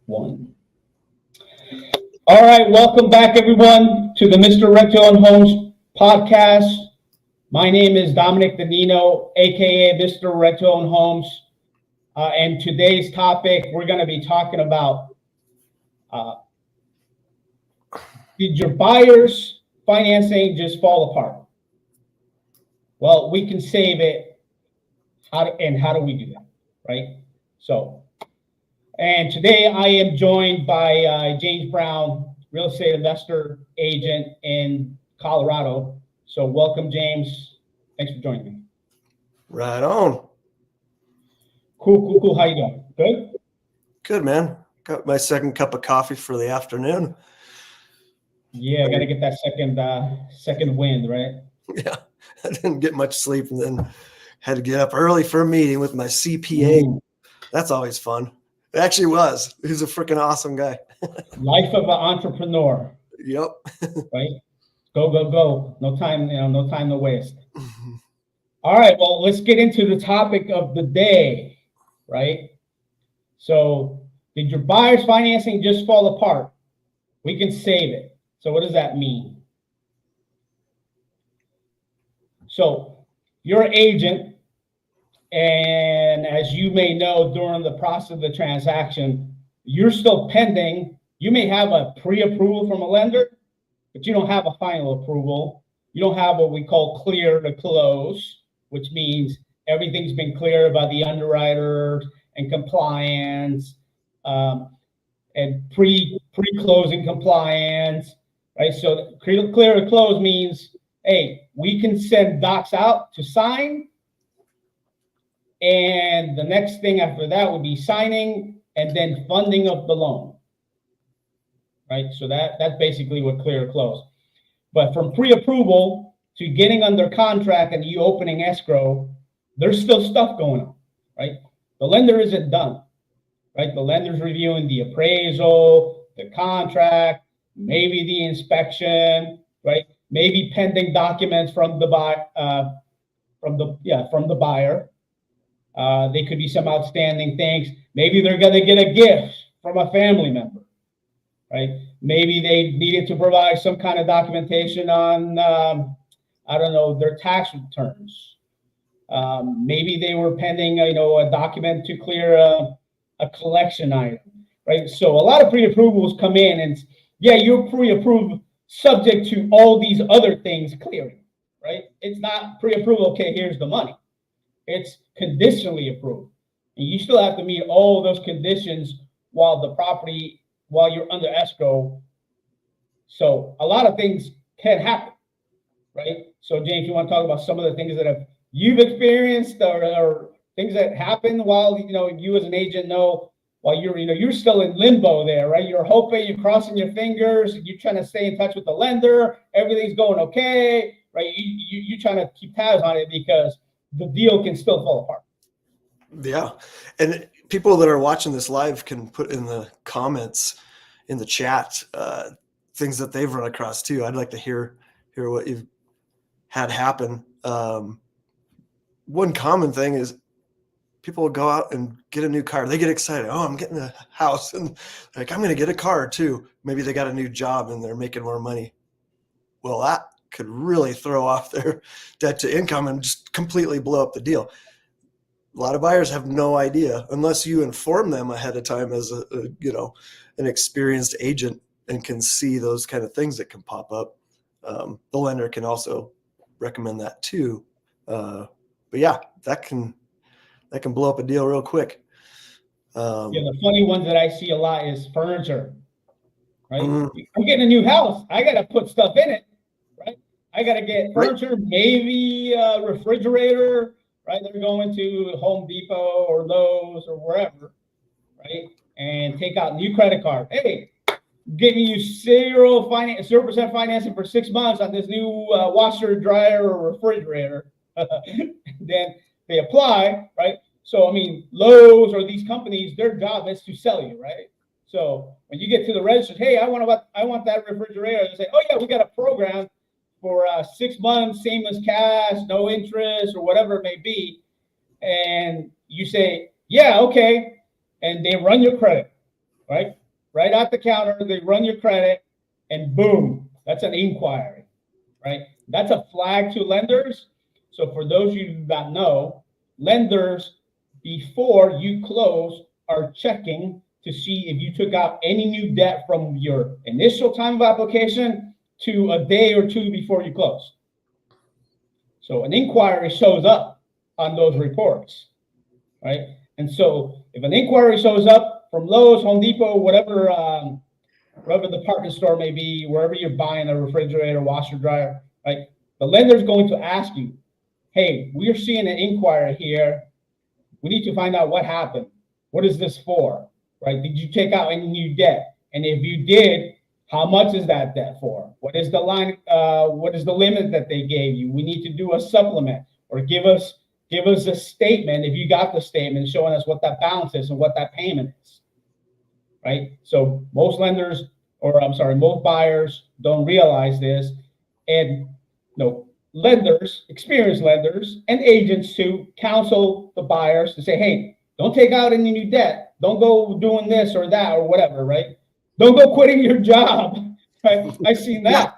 One. All right, welcome back, everyone, to the Mr. Rent-to-Own Homes podcast. My name is Dominic Danino, aka Mr. Rent-to-Own Homes, and today's topic we're going to be talking about: did your buyer's financing just fall apart? Well, we can save it. How do we do that, right? And today I am joined by James Brown, real estate investor agent in Colorado. So welcome, James. Thanks for joining me. Right on. Cool. How you doing? Good? Good, man. Got my second cup of coffee for the afternoon. Yeah, I got to get that second wind, right? Yeah, I didn't get much sleep and then had to get up early for a meeting with my CPA. That's always fun. It actually was. He's a freaking awesome guy. Life of an entrepreneur. Yep. Right? Go. No time, no time to waste. All right, well, let's get into the topic of the day, right? So, did your buyer's financing just fall apart? We can save it. So what does that mean? So you're an agent, and as you may know, during the process of the transaction, you're still pending. You may have a pre-approval from a lender, but you don't have a final approval. You don't have what we call clear to close, which means everything's been cleared by the underwriter and compliance, and pre-closing compliance, right? So clear to close means, hey, we can send docs out to sign, and the next thing after that would be signing and then funding of the loan, right? So that's basically what clear to close. But from pre-approval to getting under contract and you opening escrow, there's still stuff going on, right? The lender isn't done, right? The lender's reviewing the appraisal, the contract, maybe the inspection, right? Maybe pending documents from the buyer. They could be some outstanding things. Maybe they're going to get a gift from a family member, right? Maybe they needed to provide some kind of documentation on, their tax returns. Maybe they were pending, a document to clear a collection item, right? So a lot of pre-approvals come in, and yeah, you're pre-approved subject to all these other things clearing, right? It's not pre-approval, okay, here's the money. It's conditionally approved. And you still have to meet all those conditions while you're under escrow. So a lot of things can happen, right? So James, you want to talk about some of the things that you've experienced or things that happen while, you as an agent know, while you're still in limbo there, right? You're hoping, you're crossing your fingers, you're trying to stay in touch with the lender, everything's going okay, right? You're trying to keep tabs on it because the deal can still fall apart. Yeah. And people that are watching this live can put in the comments in the chat things that they've run across too. I'd like to hear what you've had happen. One common thing is people will go out and get a new car. They get excited. Oh, I'm getting a house, and like, I'm going to get a car too. Maybe they got a new job and they're making more money. Well, that could really throw off their debt to income and just completely blow up the deal. A lot of buyers have no idea unless you inform them ahead of time as an experienced agent and can see those kind of things that can pop up. The lender can also recommend that too. But yeah, that can blow up a deal real quick. The funny ones that I see a lot is furniture, right? I'm getting a new house. I got to put stuff in it, right? I got to get furniture, right? Maybe a refrigerator, right? They're going to Home Depot or Lowe's or wherever, right? And take out new credit card. Hey, giving you 0% financing for 6 months on this new washer, dryer, or refrigerator. Then they apply, right? So, Lowe's or these companies, their job is to sell you, right? So when you get to the register, hey, I want that refrigerator. They say, oh yeah, we got a program for 6 months, same as cash, no interest, or whatever it may be. And you say, yeah, okay. And they run your credit. right? Right at the counter, they run your credit, and boom, that's an inquiry, right? That's a flag to lenders. So for those of you that know, lenders, before you close, are checking to see if you took out any new debt from your initial time of application to a day or two before you close. So an inquiry shows up on those reports, right? And so if an inquiry shows up from Lowe's, Home Depot, whatever, wherever the department store may be, wherever you're buying a refrigerator, washer, dryer, right? The lender's going to ask you, hey, we're seeing an inquiry here. We need to find out what happened. What is this for, right? Did you take out any new debt? And if you did, how much is that debt for? What is the line? What is the limit that they gave you? We need to do a supplement, or give us a statement if you got the statement showing us what that balance is and what that payment is, right? So most lenders, or I'm sorry, most buyers don't realize this, and lenders, experienced lenders, and agents to counsel the buyers to say, hey, don't take out any new debt. Don't go doing this or that or whatever, right? Don't go quitting your job. Right? I've seen that. Yeah,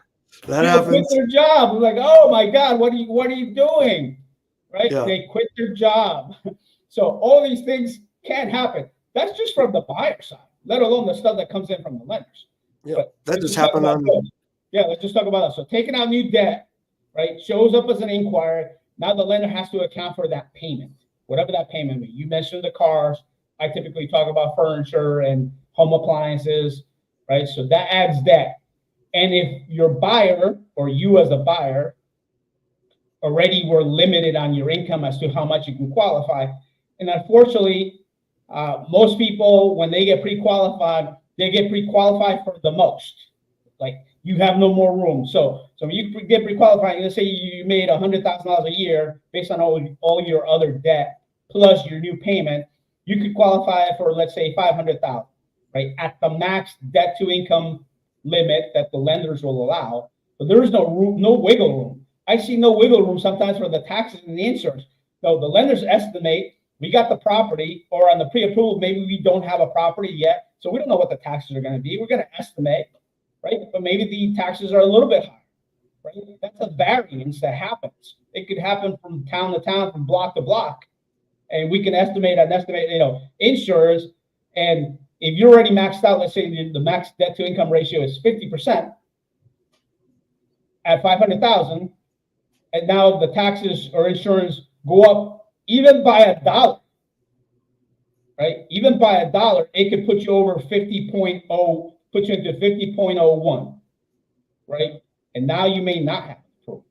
that People happens. quit their job. Like, oh my God, what are you doing? Right? Yeah. They quit their job. So all these things can happen. That's just from the buyer side, let alone the stuff that comes in from the lenders. Yeah, but that just happened on. Yeah, let's just talk about that. So taking out new debt, right, shows up as an inquiry. Now the lender has to account for that payment, whatever that payment may be. You mentioned the cars. I typically talk about furniture and home appliances, right? So that adds debt. And if your buyer, or you as a buyer, already were limited on your income as to how much you can qualify, and unfortunately, most people, when they get pre-qualified, they get pre-qualified for the most. Like, you have no more room. So you get pre-qualified, let's say you made $100,000 a year based on all your other debt plus your new payment, you could qualify for, let's say, $500,000, right? At the max debt to income limit that the lenders will allow. But there is no room, no wiggle room. I see no wiggle room sometimes for the taxes and the insurance. So the lenders estimate we got the property, or on the pre-approval, maybe we don't have a property yet. So we don't know what the taxes are going to be. We're going to estimate, right? But maybe the taxes are a little bit higher, right? That's a variance that happens. It could happen from town to town, from block to block. And we can estimate, insurance. And if you're already maxed out, let's say the max debt to income ratio is 50% at 500,000, and now the taxes or insurance go up even by $1, right? Even by $1, it could put you over 50.0, put you into 50.01, right? And now you may not have proof,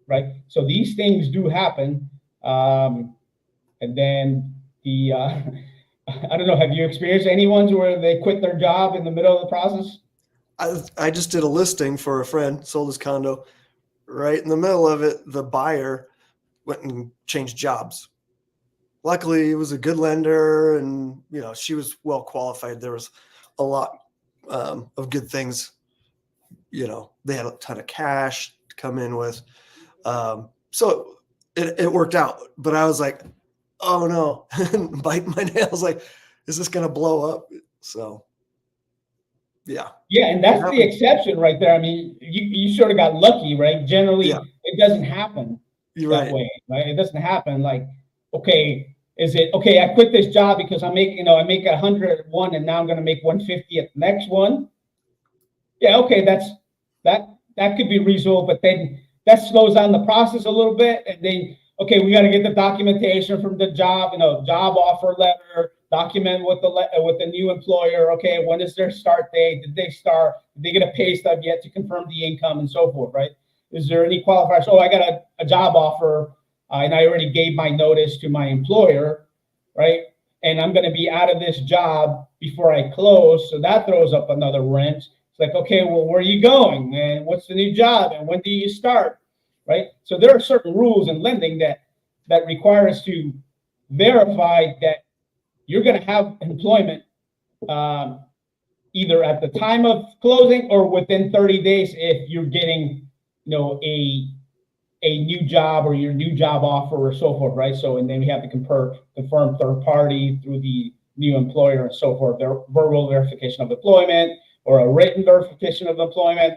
right? So these things do happen. And then I don't know, have you experienced any ones where they quit their job in the middle of the process? I just did a listing for a friend, sold his condo. Right in the middle of it, the buyer went and changed jobs. Luckily, it was a good lender, and she was well qualified. There was a lot of good things. They had a ton of cash to come in with, so it worked out. But I was like, oh no, biting my nails. Like, is this going to blow up? So. Yeah. Yeah, and that's the exception right there. I mean, you sort of got lucky, right? Generally, it doesn't happen that way, right? It doesn't happen like, okay, is it okay? I quit this job because I make 100 at one, and now I'm going to make 150 at the next one. Yeah, okay, that could be reasonable, but then that slows down the process a little bit, and then okay, we got to get the documentation from the job, job offer letter. Document with the new employer. Okay, when is their start date? Did they start? Did they get a pay stub yet to confirm the income and so forth? Right? Is there any qualifiers? Oh, I got a job offer, and I already gave my notice to my employer, right? And I'm going to be out of this job before I close, so that throws up another wrench. It's like, okay, well, where are you going? And what's the new job? And when do you start? Right? So there are certain rules in lending that require us to verify that you're going to have employment either at the time of closing or within 30 days if you're getting, a new job or your new job offer or so forth, right? So, and then we have to confirm third party through the new employer and so forth, their verbal verification of employment or a written verification of employment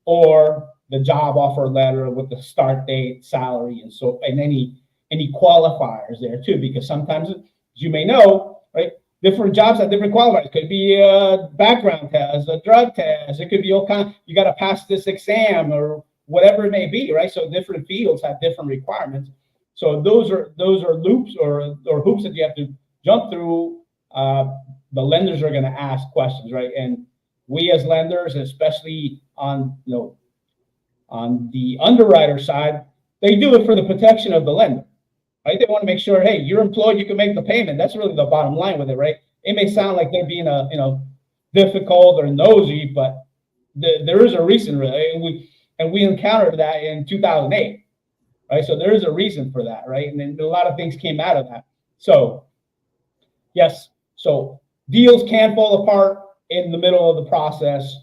or the job offer letter with the start date, salary, and any qualifiers there too, because sometimes, as you may know, right, different jobs have different qualifiers. It could be a background test, a drug test. It could be all kind. You got to pass this exam or whatever it may be, right? So different fields have different requirements. So those are loops or hoops that you have to jump through. The lenders are going to ask questions, right? And we as lenders, especially on on the underwriter side, they do it for the protection of the lender, right? They want to make sure, hey, you're employed, you can make the payment. That's really the bottom line with it, right? It may sound like they're being difficult or nosy, but there is a reason, really. And we encountered that in 2008, right? So there is a reason for that, right? And then a lot of things came out of that. So yes, so deals can fall apart in the middle of the process,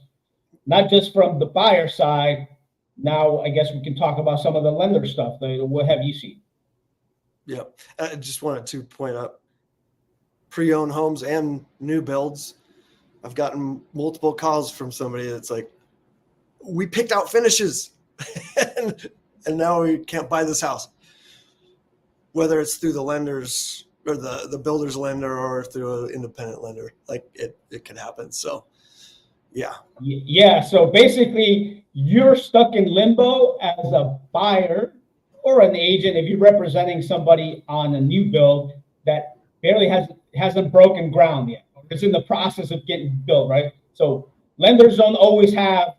not just from the buyer side. Now, I guess we can talk about some of the lender stuff. What have you seen? Yeah, I just wanted to point out pre-owned homes and new builds. I've gotten multiple calls from somebody that's like, we picked out finishes and now we can't buy this house, whether it's through the lenders or the builder's lender or through an independent lender. Like it can happen. So yeah. So basically you're stuck in limbo as a buyer or an agent if you're representing somebody on a new build that barely hasn't broken ground yet. It's in the process of getting built, right? So lenders don't always have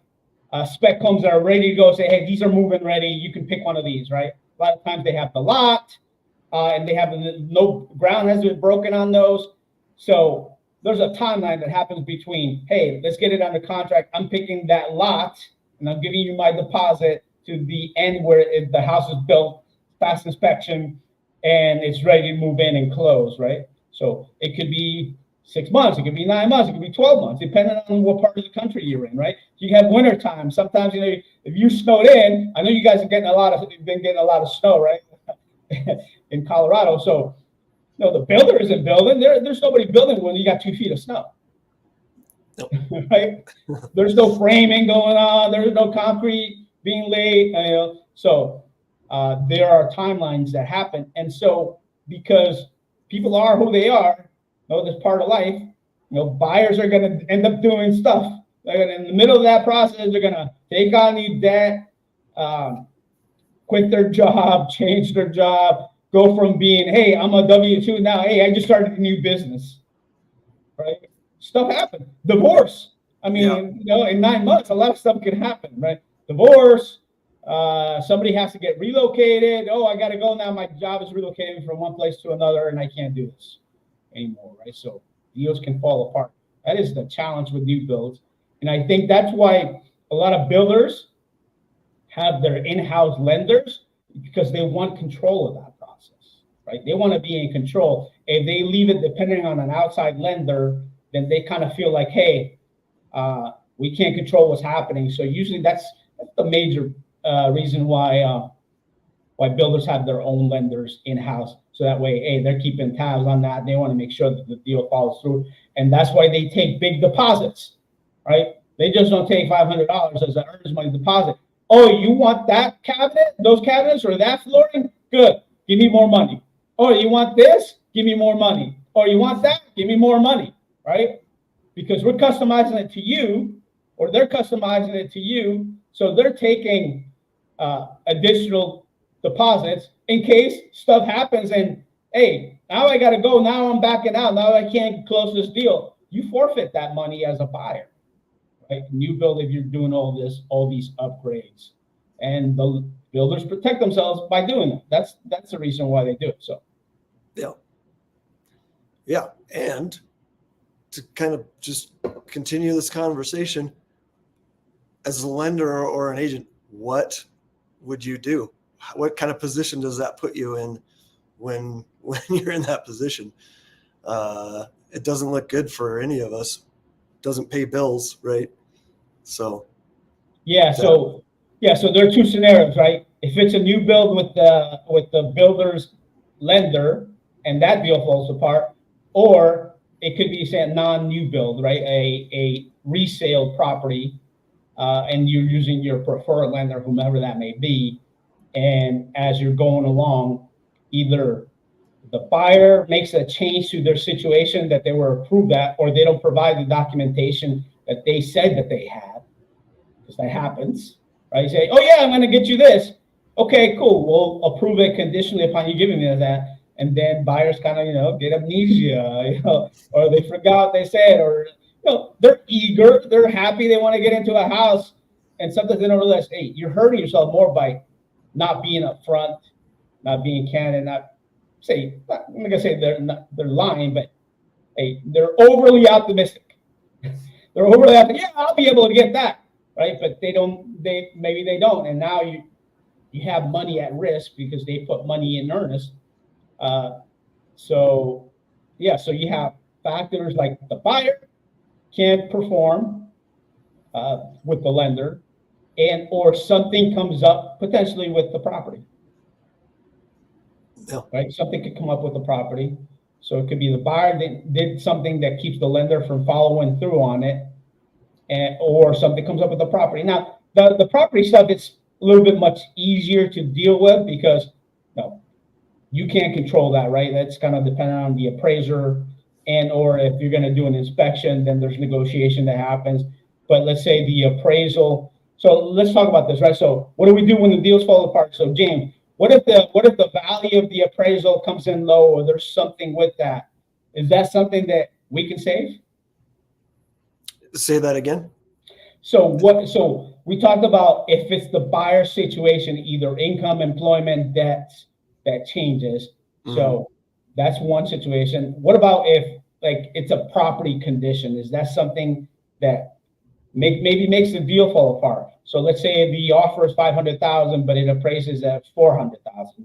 spec homes that are ready to go. Say, hey, these are move-in ready. You can pick one of these, right? A lot of times they have the lot, and they have no ground has been broken on those. So there's a timeline that happens between, hey, let's get it under contract. I'm picking that lot, and I'm giving you my deposit to the end where the house is built, past inspection, and it's ready to move in and close, right? So it could be 6 months, it could be 9 months, it could be 12 months, depending on what part of the country you're in, right? You have winter time. Sometimes, if you snowed in, I know you guys are getting been getting a lot of snow, right? In Colorado. So, the builder isn't building. There's nobody building when you got 2 feet of snow. Nope. Right? There's no framing going on. There's no concrete being laid. So there are timelines that happen. And so because people are who they are, this part of life, buyers are going to end up doing stuff. In the middle of that process, they're going to take on new debt, quit their job, change their job, go from being, hey, I'm a W-2 now, hey, I just started a new business, right? Stuff happens. Divorce. I mean, in 9 months, a lot of stuff can happen, right? Divorce. Somebody has to get relocated. Oh, I got to go now. My job is relocating from one place to another, and I can't do this anymore, right? So deals can fall apart. That is the challenge with new builds. And I think that's why a lot of builders have their in-house lenders, because they want control of that process, right? They want to be in control. If they leave it depending on an outside lender, then they kind of feel like, hey, we can't control what's happening. So usually that's the major reason why builders have their own lenders in-house. So that way, hey, they're keeping tabs on that. They want to make sure that the deal follows through. And that's why they take big deposits, right? They just don't take $500 as an earnest money deposit. Oh, you want that cabinet, those cabinets, or that flooring? Good. Give me more money. Oh, you want this? Give me more money. Or you want that? Give me more money, right? Because we're customizing it to you, or they're customizing it to you. So they're taking additional deposits in case stuff happens and, hey, now I got to go. Now I'm backing out. Now I can't close this deal. You forfeit that money as a buyer, right? New build, if you're doing all these upgrades, and the builders protect themselves by doing it. That's the reason why they do it. So, yeah. And to kind of just continue this conversation, as a lender or an agent, what would you do? What kind of position does that put you in when you're in that position? It doesn't look good for any of us. It doesn't pay bills, right? So so there are two scenarios, right? If it's a new build with the builder's lender and that deal falls apart, or it could be say a non-new build, right? A resale property, and you're using your preferred lender, whomever that may be. And as you're going along, either the buyer makes a change to their situation that they were approved at, or they don't provide the documentation that they said that they had, because that happens, right? You say, oh yeah, I'm going to get you this. Okay, cool. We'll approve it conditionally upon you giving me that. And then buyers kind of, get amnesia, or they forgot what they said, or, they're eager, they're happy, they want to get into a house. And sometimes they don't realize, hey, you're hurting yourself more by not being upfront, not being candid, I'm not gonna say they're lying, but hey, they're overly optimistic. They're overly optimistic. Yeah, I'll be able to get that, right? But maybe they don't, and now you have money at risk because they put money in earnest. So you have factors like the buyer can't perform with the lender, and or something comes up potentially with the property. Yeah. Right? Something could come up with the property. So it could be the buyer that did something that keeps the lender from following through on it, or something comes up with the property. Now, the property stuff, it's a little bit much easier to deal with because you can't control that, right? That's kind of dependent on the appraiser, and or if you're going to do an inspection, then there's negotiation that happens. But let's say the appraisal. So let's talk about this, right? So what do we do when the deals fall apart? So James, what if the value of the appraisal comes in low, or there's something with that? Is that something that we can save? Say that again. So we talked about if it's the buyer situation, either income, employment, debts that changes. Mm-hmm. So that's one situation. What about if it's a property condition? Is that something that maybe makes the deal fall apart? So let's say the offer is $500,000, but it appraises at $400,000.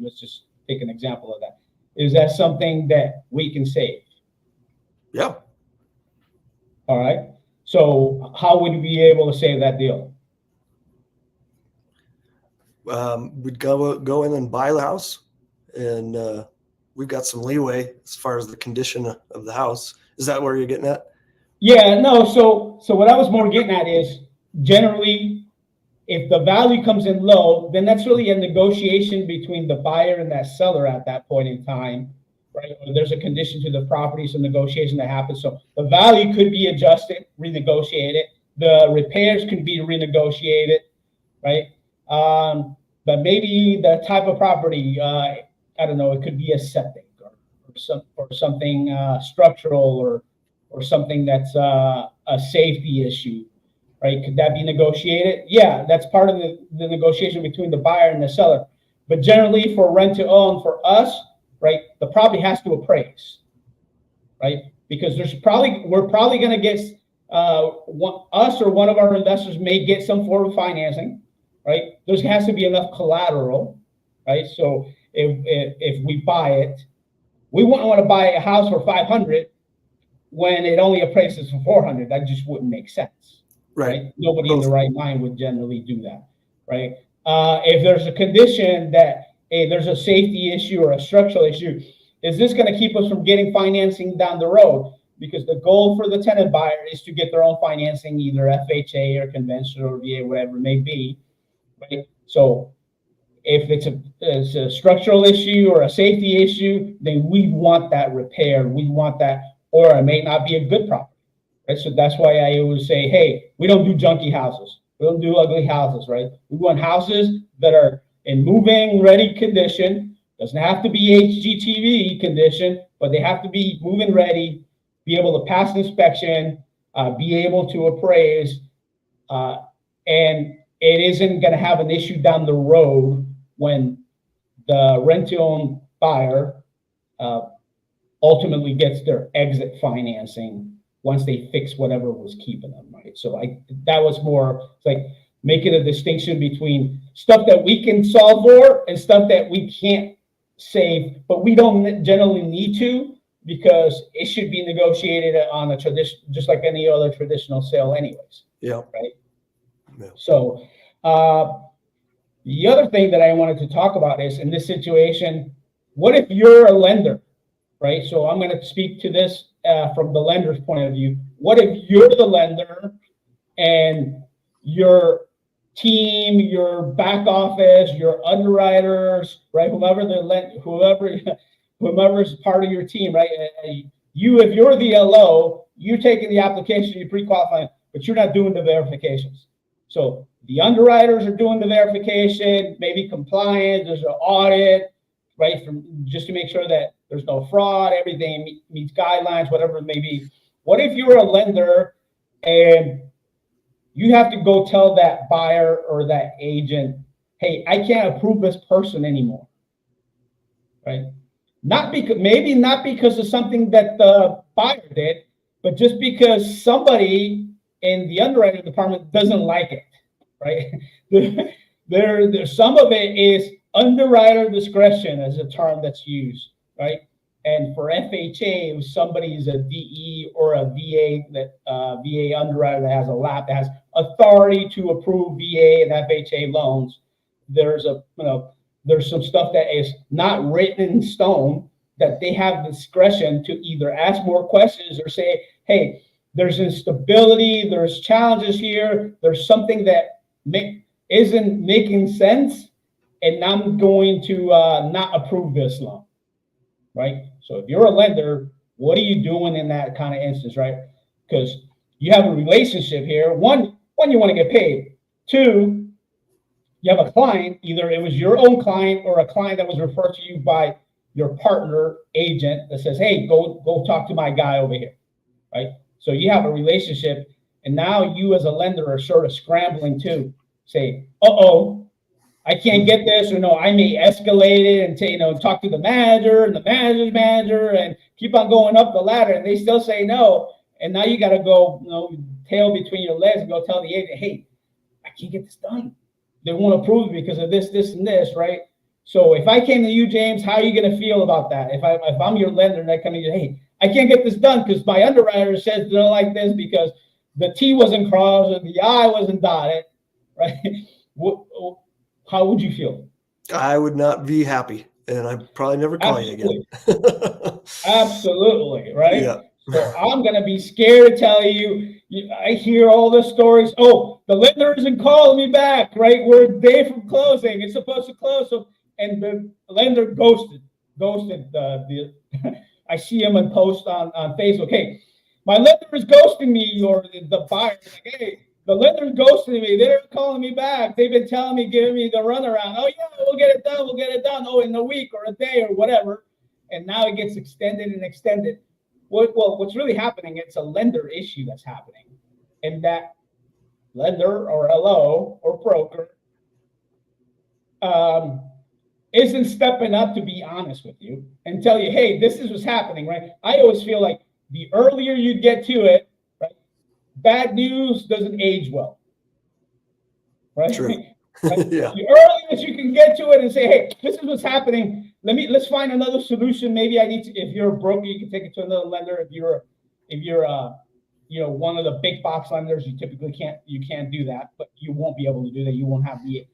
Let's just take an example of that. Is that something that we can save? Yeah. All right. So how would we be able to save that deal? We'd go in and buy the house, and we've got some leeway as far as the condition of the house. Is that where you're getting at? Yeah, no. So what I was more getting at is generally, if the value comes in low, then that's really a negotiation between the buyer and that seller at that point in time, right? Or there's a condition to the property, some negotiation that happens. So the value could be adjusted, renegotiated. The repairs can be renegotiated, right? But maybe the type of property, I don't know, it could be a septic or something structural or something that's a safety issue. Right? Could that be negotiated? Yeah, that's part of the negotiation between the buyer and the seller. But generally for rent to own, for us, right, the property has to appraise, right? Because we're probably going to get, us or one of our investors may get some form of financing, right? There has to be enough collateral, right? So if we buy it, we wouldn't want to buy a house for 500 when it only appraises for 400. That just wouldn't make sense. Right? Nobody in the right mind would generally do that, right? If there's a condition that, hey, there's a safety issue or a structural issue, is this going to keep us from getting financing down the road? Because the goal for the tenant buyer is to get their own financing, either FHA or conventional or VA, whatever it may be, right? So if it's a structural issue or a safety issue, then we want that repaired. We want that, or it may not be a good property. Right? So that's why I always say, hey, we don't do junky houses. We don't do ugly houses, right? We want houses that are in move-in ready condition. Doesn't have to be HGTV condition, but they have to be move-in ready, be able to pass inspection, be able to appraise, and it isn't going to have an issue down the road when the rent-to-own buyer ultimately gets their exit financing once they fix whatever was keeping them, right? So that was more like making a distinction between stuff that we can solve for and stuff that we can't save, but we don't generally need to, because it should be negotiated on a tradition, just like any other traditional sale anyways. Yeah. Right. Yeah. So the other thing that I wanted to talk about is, in this situation, what if you're a lender, right? So I'm going to speak to this from the lender's point of view. What if you're the lender and your team, your back office, your underwriters, right? Whoever's part of your team, right? You, if you're the LO, you're taking the application, you're pre-qualifying, but you're not doing the verifications. So the underwriters are doing the verification, maybe compliance, there's an audit, right? Just to make sure that there's no fraud, everything meets guidelines, whatever it may be. What if you're a lender and you have to go tell that buyer or that agent, hey, I can't approve this person anymore, right? Maybe not because of something that the buyer did, but just because somebody in the underwriting department doesn't like it, right? There's some of it is underwriter discretion as a term that's used, right? And for FHA, if somebody's a DE or a VA VA underwriter that has a lap that has authority to approve VA and FHA loans, there's some stuff that is not written in stone that they have discretion to either ask more questions or say, hey, there's instability, there's challenges here, there's something that isn't making sense, and I'm going to not approve this loan, right? So if you're a lender, what are you doing in that kind of instance, right? Because you have a relationship here. One, you want to get paid. Two, you have a client, either it was your own client or a client that was referred to you by your partner agent that says, hey, go talk to my guy over here, right? So you have a relationship, and now you as a lender are sort of scrambling to say, I can't get this, or no, I may escalate it and say, talk to the manager and the manager's manager and keep on going up the ladder, and they still say no. And now you got to go, tail between your legs and go tell the agent, hey, I can't get this done. They won't approve because of this, and this, right? So if I came to you, James, how are you going to feel about that? If I'm your lender and I come to you, hey, I can't get this done because my underwriter says they don't like this because the T wasn't crossed or the I wasn't dotted, right? How would you feel? I would not be happy, and I'd probably never call you again. Absolutely, right? Yeah. So I'm going to be scared to tell you, I hear all the stories. Oh, the lender isn't calling me back, right? We're a day from closing. It's supposed to close. And the lender ghosted I see him in post on Facebook. Hey, my lender is ghosting me, or the buyer is like, hey, the lender's ghosting me. They're calling me back. They've been telling me, giving me the runaround. Oh, yeah, we'll get it done. We'll get it done. Oh, in a week or a day or whatever. And now it gets extended and extended. What's really happening, it's a lender issue that's happening. And that lender or LO or broker isn't stepping up to be honest with you and tell you, hey, this is what's happening, right? I always feel like the earlier you get to it, right, bad news doesn't age well, right? True. Right? Yeah. The earliest you can get to it and say, hey, this is what's happening. Let's find another solution. Maybe I need to, if you're a broker, you can take it to another lender. If you're one of the big box lenders, you typically can't do that, but you won't be able to do that. You won't have the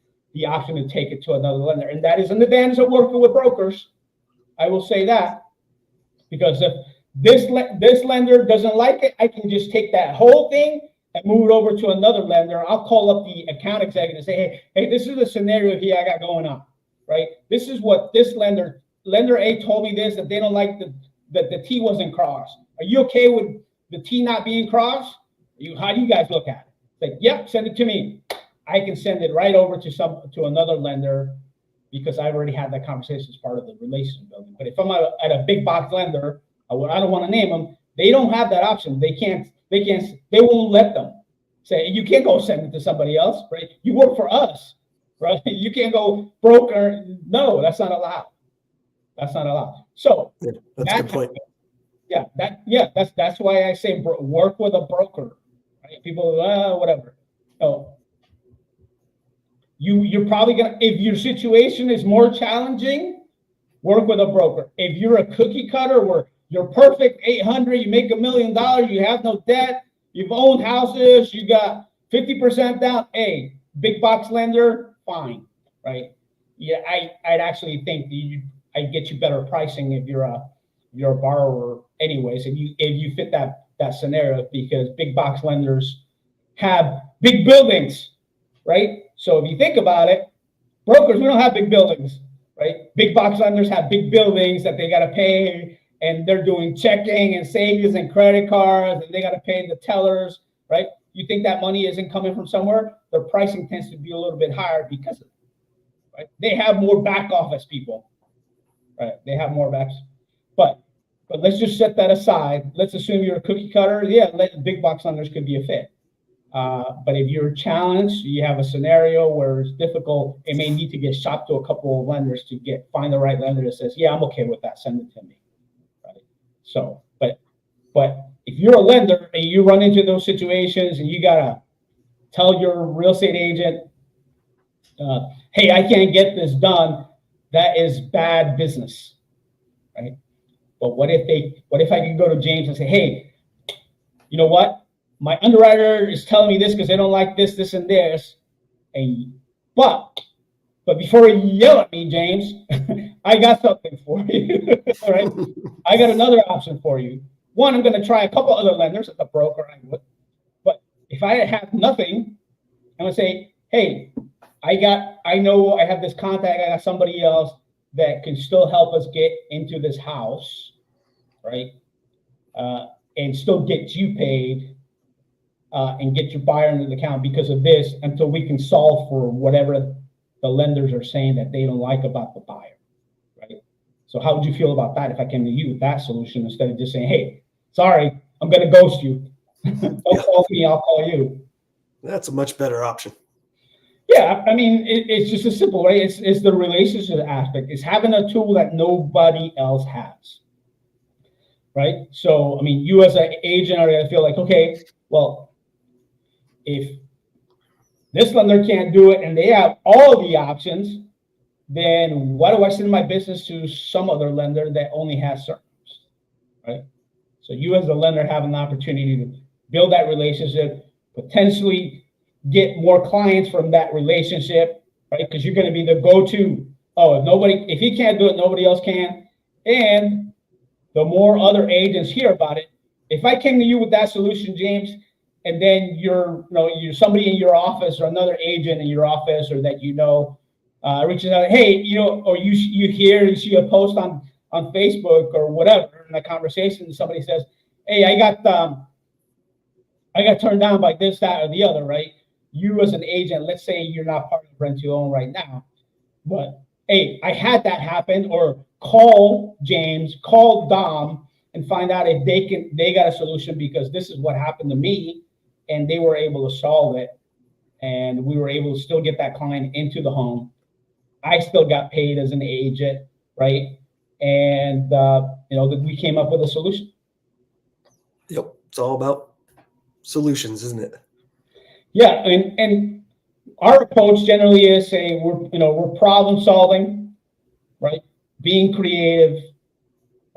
option to take it to another lender. And that is an advantage of working with brokers. I will say that, because if this lender doesn't like it, I can just take that whole thing and move it over to another lender. I'll call up the account executive and say, hey, this is the scenario here I got going on, right? This is what this lender A told me this, that they don't like that the T wasn't crossed. Are you okay with the T not being crossed? How do you guys look at it? Like, yep, send it to me. I can send it right over to another lender because I've already had that conversation as part of the relationship building. But if I'm at a big box lender, I don't want to name them, they don't have that option. They won't let them say, you can't go send it to somebody else, right? You work for us, right? You can't go broker. No, that's not allowed. That's not allowed. So yeah, that's a good point. That's why I say work with a broker. Right? People, whatever. So you're probably gonna, if your situation is more challenging, work with a broker. If you're a cookie cutter where you're perfect, 800, you make $1 million, you have no debt, you've owned houses, you got 50% down, big box lender, fine, right? Yeah, I'd actually think I'd get you better pricing if you're you're a borrower anyways, if you fit that scenario, because big box lenders have big buildings, right? So if you think about it, brokers, we don't have big buildings, right? Big box lenders have big buildings that they got to pay, and they're doing checking and savings and credit cards, and they got to pay the tellers, right? You think that money isn't coming from somewhere? Their pricing tends to be a little bit higher because of it, right? They have more back office people, right? They have more backs, but let's just set that aside. Let's assume you're a cookie cutter. Yeah, big box lenders could be a fit. But if you're challenged, you have a scenario where it's difficult, it may need to get shopped to a couple of lenders to find the right lender that says, yeah, I'm okay with that, send it to me, right? So, but if you're a lender and you run into those situations and you gotta tell your real estate agent, hey, I can't get this done, that is bad business, right? But what if I can go to James and say, hey, you know what? My underwriter is telling me this because they don't like this, this, and this. But before you yell at me, James, I got something for you. All right. I got another option for you. One, I'm going to try a couple other lenders as a broker. But if I have nothing, I'm going to say, hey, I know I have this contact. I got somebody else that can still help us get into this house, right? And still get you paid. And get your buyer into the account because of this until we can solve for whatever the lenders are saying that they don't like about the buyer, right? So how would you feel about that if I came to you with that solution instead of just saying, hey, sorry, I'm going to ghost you. Don't call me, I'll call you. That's a much better option. Yeah, I mean, it's just as simple, right? It's the relationship aspect. It's having a tool that nobody else has, right? So, I mean, you as an agent are going to feel like, okay, well, if this lender can't do it and they have all the options, then why do I send my business to some other lender that only has certain, right? So you as a lender have an opportunity to build that relationship, potentially get more clients from that relationship, right? Because you're going to be the go-to. Oh, if he can't do it, nobody else can. And the more other agents hear about it, if I came to you with that solution, James, and then you're somebody in your office or another agent in your office or that reaches out, hey, or you hear and see a post on Facebook or whatever in a conversation, somebody says, hey, I got turned down by this, that, or the other, right? You as an agent, let's say you're not part of Rent to Own right now, but hey, I had that happen, or call James, call Dom, and find out if they got a solution because this is what happened to me, and they were able to solve it, and we were able to still get that client into the home. I still got paid as an agent, right? And we came up with a solution. Yep, it's all about solutions, isn't it? Yeah, and our approach generally is saying we're problem solving, right? Being creative,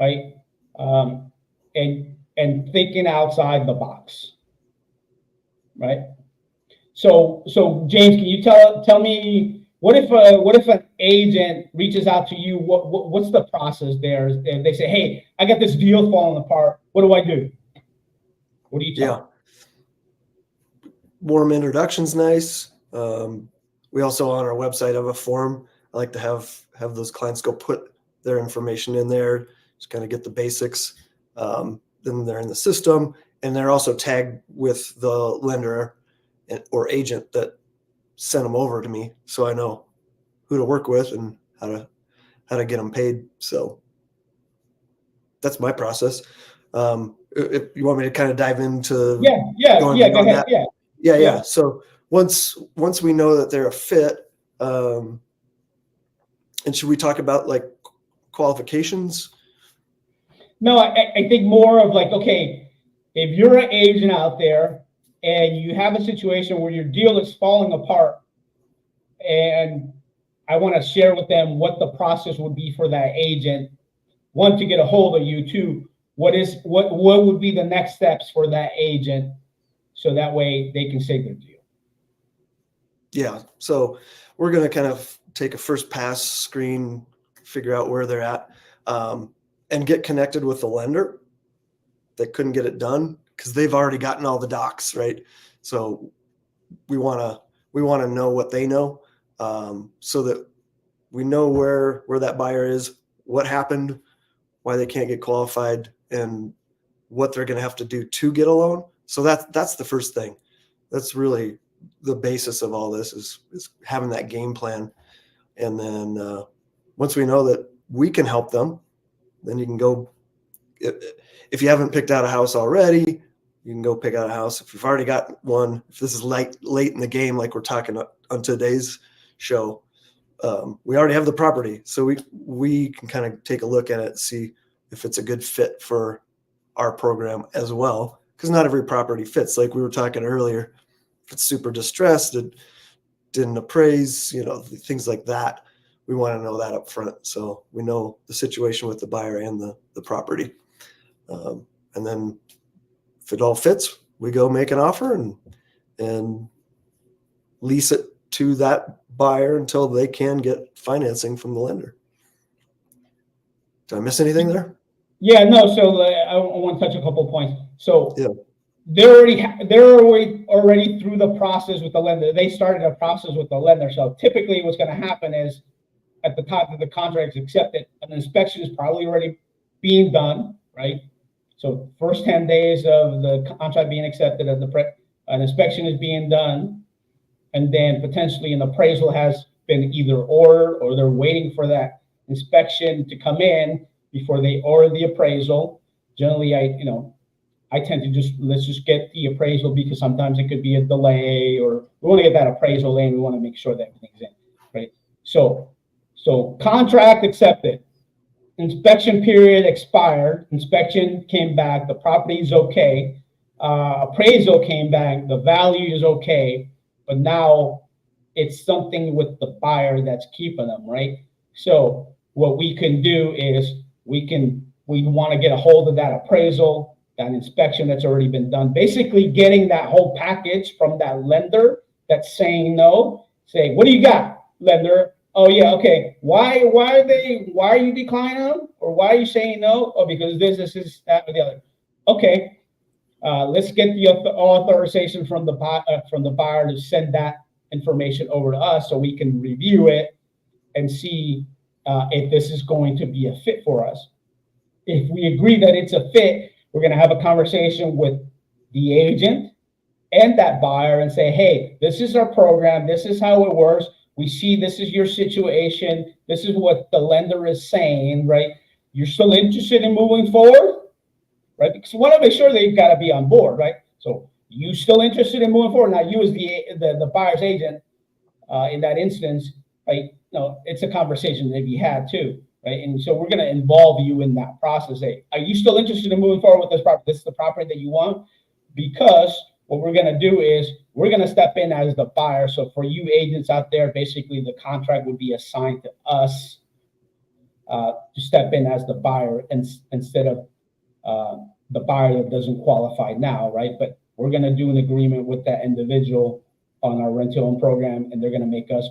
right? And thinking outside the box, right? So James, can you tell me what if an agent reaches out to you? What's the process there? And they say, hey, I got this deal falling apart. What do I do? What do you tell them? Warm introduction's nice. We also on our website have a form. I like to have those clients go put their information in there, just kind of get the basics. Then they're in the system, and they're also tagged with the lender or agent that sent them over to me, so I know who to work with and how to get them paid. So that's my process. If you want me to kind of dive into go ahead. Yeah. So once we know that they're a fit, and should we talk about like qualifications? No, I think more of like, okay, if you're an agent out there and you have a situation where your deal is falling apart, and I want to share with them what the process would be for that agent, one, to get a hold of you, two, what would be the next steps for that agent, so that way they can save their deal. Yeah. So we're going to kind of take a first pass screen, figure out where they're at. and get connected with the lender that couldn't get it done because they've already gotten all the docs, right? So we want to know what they know, so that we know where that buyer is, what happened, why they can't get qualified, and what they're going to have to do to get a loan. So that's the first thing. That's really the basis of all this is having that game plan. And then once we know that we can help them, then you can go. If you haven't picked out a house already, you can go pick out a house. If you've already got one, if this is late in the game, like we're talking on today's show, we already have the property, so we can kind of take a look at it, see if it's a good fit for our program as well. Because not every property fits. Like we were talking earlier, if it's super distressed, it didn't appraise, things like that. We want to know that up front, so we know the situation with the buyer and the property. And then if it all fits, we go make an offer and lease it to that buyer until they can get financing from the lender. Did I miss anything there? Yeah, no. So I want to touch a couple of points. So yeah. They're already through the process with the lender. They started a process with the lender. So typically what's going to happen is at the time that the contract is accepted, an inspection is probably already being done, right? So first 10 days of the contract being accepted, an inspection is being done, and then potentially an appraisal has been either ordered or they're waiting for that inspection to come in before they order the appraisal. Generally, I tend to let's just get the appraisal because sometimes it could be a delay, or we want to get that appraisal in. We want to make sure that everything's in, right? So contract accepted, inspection period expired, inspection came back, the property is okay, appraisal came back, the value is okay, but now it's something with the buyer that's keeping them, right? So what we can do is we want to get a hold of that appraisal, that inspection that's already been done, basically getting that whole package from that lender that's saying no, say, what do you got, lender? Oh yeah, okay. Why are you declining them? Or why are you saying no? Oh, because this is that, or the other. Okay, let's get the authorization from the buyer to send that information over to us so we can review it and see if this is going to be a fit for us. If we agree that it's a fit, we're going to have a conversation with the agent and that buyer and say, hey, this is our program. This is how it works. We see this is your situation. This is what the lender is saying, right? You're still interested in moving forward, right? Because we want to make sure they've got to be on board, right? So you still interested in moving forward? Now, you as the buyer's agent in that instance, right? No, it's a conversation that you had too, right? And so we're going to involve you in that process. Hey, are you still interested in moving forward with this property? This is the property that you want? Because what we're going to do is we're going to step in as the buyer. So for you agents out there, basically the contract would be assigned to us to step in as the buyer instead of the buyer that doesn't qualify now, right? But we're going to do an agreement with that individual on our rent-to-own program, and they're going to make us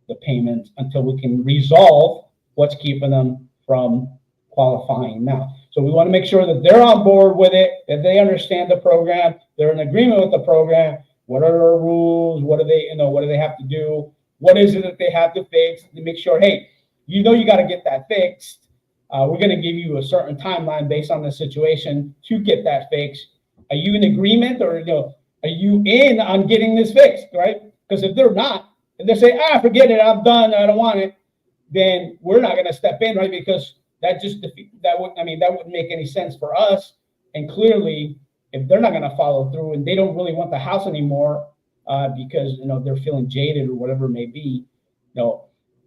the payment until we can resolve what's keeping them from qualifying now. So we want to make sure that they're on board with it, that they understand the program, they're in agreement with the program. What are our rules? What do they have to do? What is it that they have to fix to make sure, hey, you got to get that fixed. We're going to give you a certain timeline based on the situation to get that fixed. Are you in agreement, or are you in on getting this fixed, right? Because if they're not, and they say, forget it, I'm done, I don't want it, then we're not going to step in, right? Because that wouldn't make any sense for us. And clearly, if they're not going to follow through and they don't really want the house anymore because they're feeling jaded or whatever it may be,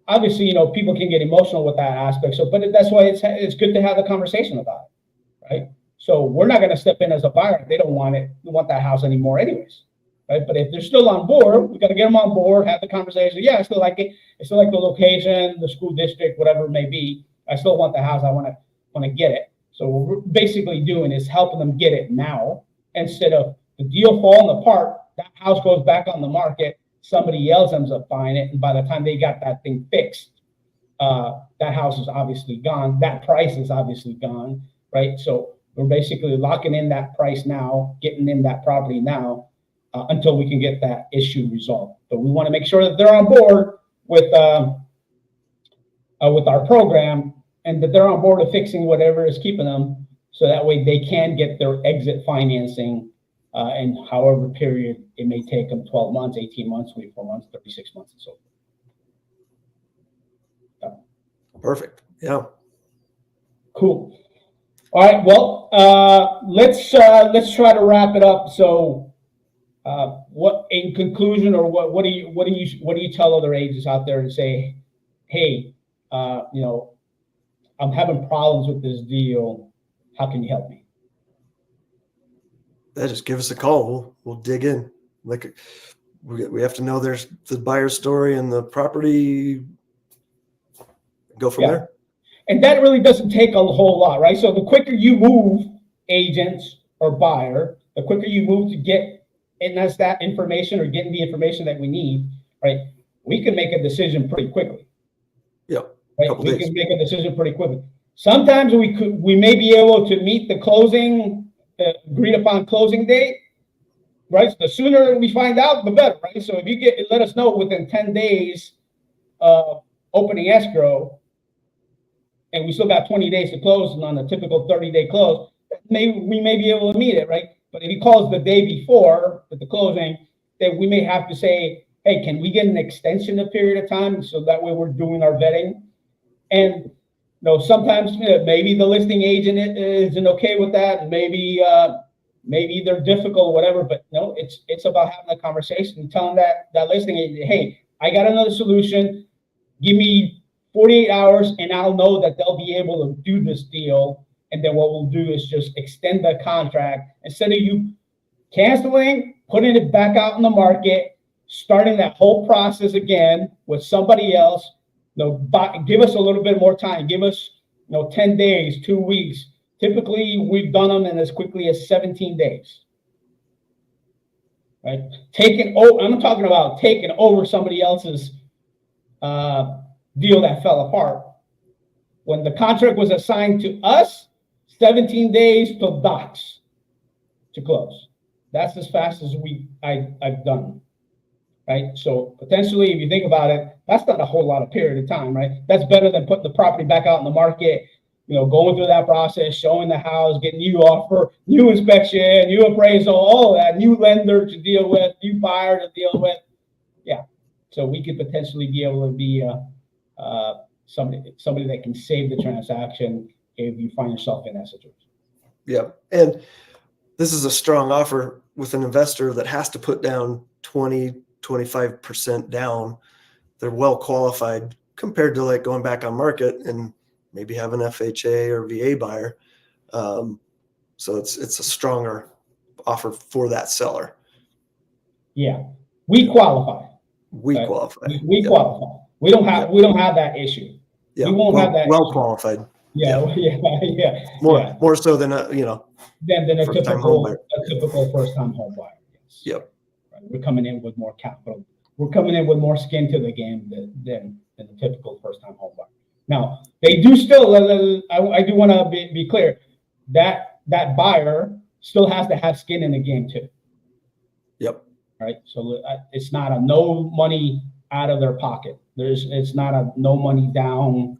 obviously people can get emotional with that aspect. So, but that's why it's good to have a conversation about it, right? So we're not going to step in as a buyer if they don't want it. We want that house anymore, anyways. Right? But if they're still on board, we got to get them on board, have the conversation. Yeah, I still like it. I still like the location, the school district, whatever it may be. I still want the house. I want to get it. So what we're basically doing is helping them get it now instead of the deal falling apart. That house goes back on the market. Somebody else ends up buying it, and by the time they got that thing fixed, that house is obviously gone. That price is obviously gone, right? So we're basically locking in that price now, getting in that property now, until we can get that issue resolved. But we want to make sure that they're on board with our program, and that they're on board with fixing whatever is keeping them, so that way they can get their exit financing in however period it may take them, 12 months, 18 months, 24 months, 36 months, and so forth. Perfect. Yeah. Cool. All right. Well, let's try to wrap it up. So, what in conclusion, or what do you tell other agents out there and say, hey, I'm having problems with this deal. How can you help me? Just give us a call. We'll dig in. Like, we have to know there's the buyer story and the property. Go from there. And that really doesn't take a whole lot, right? So the quicker you move, agents or buyer, the quicker you move to get in us that information, or getting the information that we need, right? We can make a decision pretty quickly. Yeah. Right? We can make a decision pretty quickly. Sometimes we may be able to meet the closing, agreed upon closing date, right? So the sooner we find out, the better, right? So if you let us know within 10 days of opening escrow, and we still got 20 days to close, and on a typical 30-day close, we may be able to meet it, right? But if he calls the day before with the closing, then we may have to say, hey, can we get an extension of period of time, so that way we're doing our vetting? And sometimes maybe the listing agent isn't okay with that, and maybe they're difficult or whatever. But no, it's about having a conversation, telling that listing agent, hey, I got another solution. Give me 48 hours, and I'll know that they'll be able to do this deal. And then what we'll do is just extend the contract, instead of you canceling, putting it back out in the market, starting that whole process again with somebody else. Give us a little bit more time. Give us 10 days, 2 weeks. Typically, we've done them in as quickly as 17 days. Right? I'm talking about taking over somebody else's deal that fell apart. When the contract was assigned to us, 17 days till docs to close. That's as fast as I've done. Right? So potentially, if you think about it, that's not a whole lot of period of time, right? That's better than putting the property back out in the market, going through that process, showing the house, getting new offer, new inspection, new appraisal, all of that, new lender to deal with, new buyer to deal with. Yeah. So we could potentially be able to be somebody that can save the transaction if you find yourself in that situation. Yeah. And this is a strong offer with an investor that has to put down 25% down. They're well qualified compared to like going back on market and maybe have an FHA or VA buyer. So it's a stronger offer for that seller. Yeah, we qualify. We qualify. We qualify. We don't have that issue. Yeah, we won't have that. Well issue. Qualified. Yeah. More so than a than a typical first-time home buyer. Yes. Yep. Right. We're coming in with more capital. We're coming in with more skin to the game than the typical first-time home buyer. Now, they do still. I do want to be clear that buyer still has to have skin in the game too. Yep. Right. So it's not a no money out of their pocket. It's not a no money down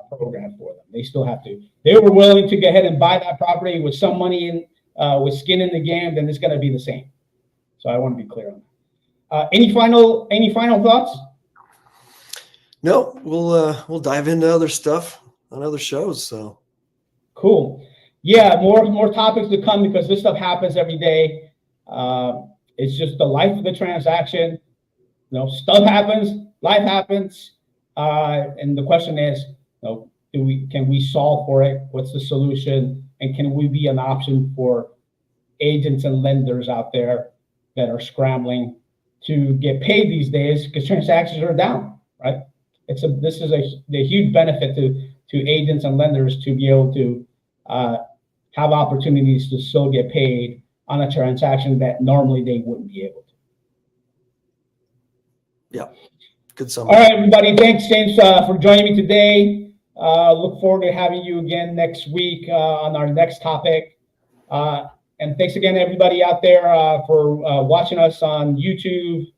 program for them. They still have to. They were willing to go ahead and buy that property with some money in, with skin in the game. Then it's going to be the same. So I want to be clear on that. Any final thoughts? No, we'll dive into other stuff on other shows. So cool. Yeah, more topics to come because this stuff happens every day. It's just the life of the transaction. Stuff happens, life happens, and the question is, can we solve for it? What's the solution? And can we be an option for agents and lenders out there that are scrambling to get paid these days because transactions are down, right? This is a huge benefit to agents and lenders to be able to have opportunities to still get paid on a transaction that normally they wouldn't be able to. Yeah. Good All summary. right, everybody. Thanks, James, for joining me today. Look forward to having you again next week on our next topic. And thanks again, everybody out there, for watching us on YouTube,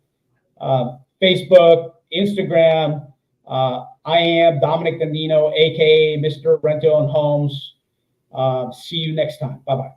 Facebook, Instagram. I am Dominic Dandino, aka Mr. Rento and Homes. See you next time. Bye-bye.